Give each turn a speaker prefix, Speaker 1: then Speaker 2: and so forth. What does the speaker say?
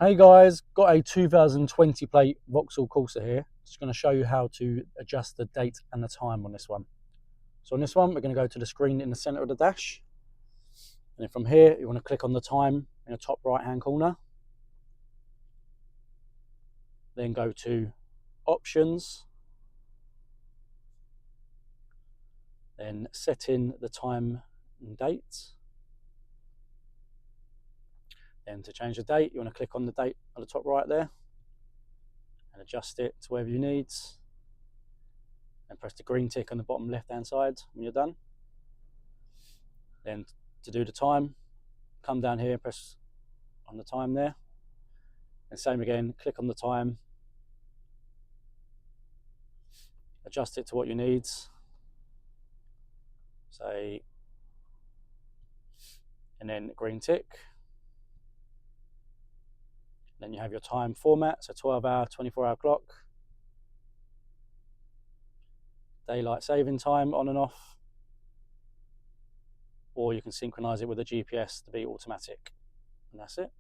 Speaker 1: Hey guys, got a 2020 plate VAUXHALL Corsa here. Just going to show you how to adjust the date and the time on this one. So on this one, we're going to go to the screen in the center of the dash. And then from here, you want to click on the time in the top right hand corner. Then go to options. Then set in the time and date. Then to change the date, you want to click on the date at the top right there and adjust it to wherever you need. And press the green tick on the bottom left hand side when you're done. Then to do the time, come down here, press on the time there. And same again, click on the time, adjust it to what you need. Say, and then green tick. Then you have your time format, so 12-hour, 24-hour clock. Daylight saving time on and off. Or you can synchronize it with a GPS to be automatic. And that's it.